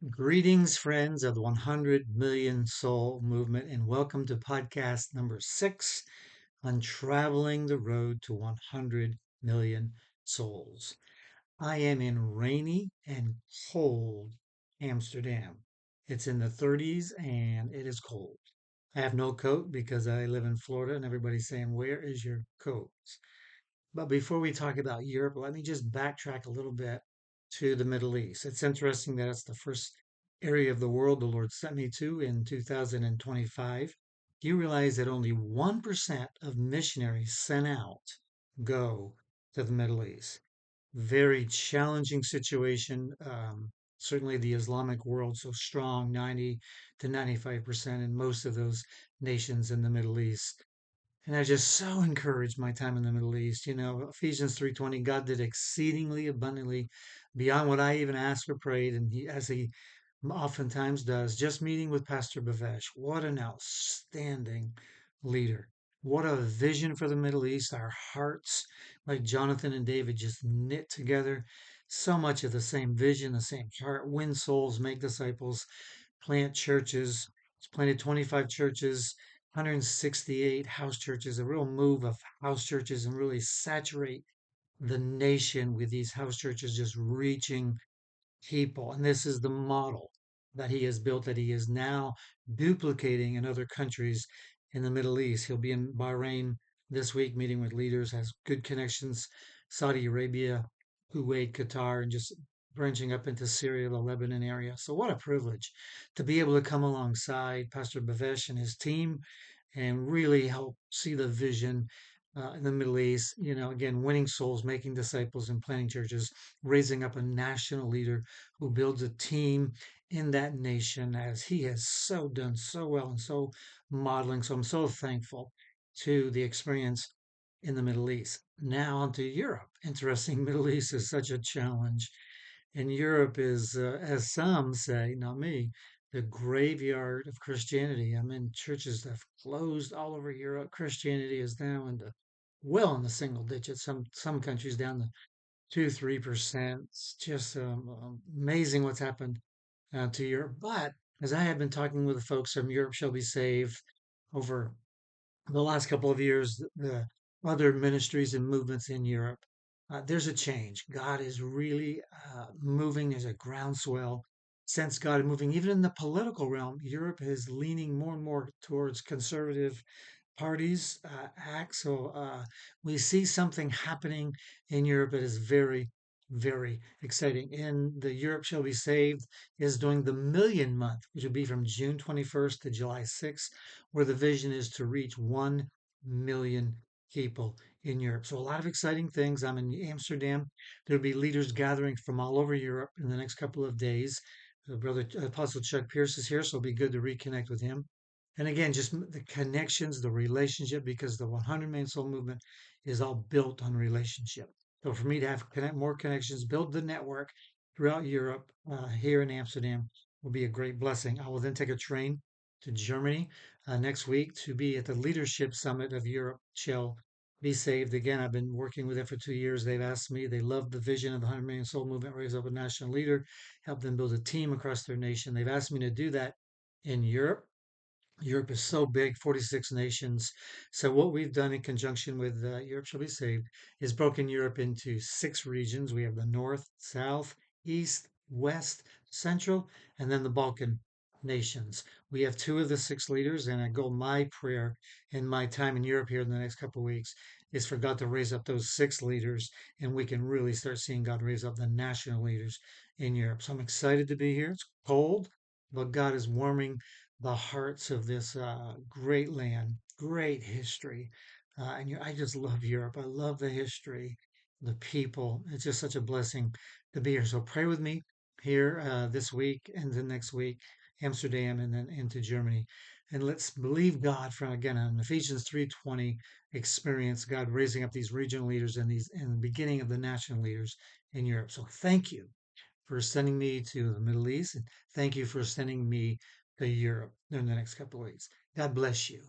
Greetings, friends of the 100 Million Soul Movement, and welcome to podcast number 6 on traveling the road to 100 million souls. I am in rainy and cold Amsterdam. It's in the 30s and it is cold. I have no coat because I live in Florida, and everybody's saying, "Where is your coat?" But before we talk about Europe, let me just backtrack a little bit to the Middle East. It's interesting that it's the first area of the world the Lord sent me to in 2025. Do you realize that only 1% of missionaries sent out go to the Middle East? Very challenging situation. Certainly the Islamic world so strong, 90 to 95% in most of those nations in the Middle East. And I just so encouraged my time in the Middle East. Ephesians 3:20, God did exceedingly abundantly beyond what I even asked or prayed, and as he oftentimes does. Just meeting with Pastor Bavesh, what an outstanding leader. What a vision for the Middle East. Our hearts, like Jonathan and David, just knit together. So much of the same vision, the same heart. Win souls, make disciples, plant churches. It's planted 25 churches, 168 house churches, a real move of house churches and really saturate the nation with these house churches just reaching people. And this is the model that he has built that he is now duplicating in other countries in the Middle East. He'll be in Bahrain this week meeting with leaders, has good connections, Saudi Arabia, Kuwait, Qatar, and just branching up into Syria, the Lebanon area. So what a privilege to be able to come alongside Pastor Bavesh and his team and really help see the vision in the Middle East. Again, winning souls, making disciples, and planting churches, raising up a national leader who builds a team in that nation as he has so done so well and so modeling. So I'm so thankful to the experience in the Middle East. Now on to Europe. Interesting, Middle East is such a challenge. And Europe is, as some say, not me, the graveyard of Christianity. I mean, churches have closed all over Europe. Christianity is now well in the single digits. Some countries down to 2, 3%. It's just amazing what's happened to Europe. But as I have been talking with the folks from Europe Shall Be Saved over the last couple of years, the other ministries and movements in Europe, there's a change. God is really moving. There's a groundswell. Since God is moving, even in the political realm, Europe is leaning more and more towards conservative parties act. So we see something happening in Europe that is very, very exciting. And the Europe Shall Be Saved is doing the Million Month, which will be from June 21st to July 6th, where the vision is to reach 1 million people in Europe. So a lot of exciting things. I'm in Amsterdam. There'll be leaders gathering from all over Europe in the next couple of days. Brother Apostle Chuck Pierce is here, so it'll be good to reconnect with him. And again, just the connections, the relationship, because the 100 Million Soul Movement is all built on relationship. So for me to have more connections, build the network throughout Europe, here in Amsterdam, will be a great blessing. I will then take a train to Germany next week to be at the Leadership Summit of Europe Shall Be Saved. Again, I've been working with them for 2 years. They've asked me, they love the vision of the 100 Million Soul Movement, raise up a national leader, help them build a team across their nation. They've asked me to do that in Europe. Europe is so big, 46 nations. So what we've done in conjunction with Europe Shall Be Saved is broken Europe into 6 regions. We have the North, South, East, West, Central, and then the Balkan nations. We have 2 of the 6 leaders, and my prayer in my time in Europe here in the next couple of weeks is for God to raise up those 6 leaders, and we can really start seeing God raise up the national leaders in Europe. So I'm excited to be here. It's cold, but God is warming the hearts of this great land, great history. I just love Europe. I love the history, the people. It's just such a blessing to be here. So pray with me here this week and the next week, Amsterdam, and then into Germany. And let's believe God for again an Ephesians 3:20 experience, God raising up these regional leaders and the beginning of the national leaders in Europe. So thank you for sending me to the Middle East, and thank you for sending me to Europe in the next couple of weeks. God bless you.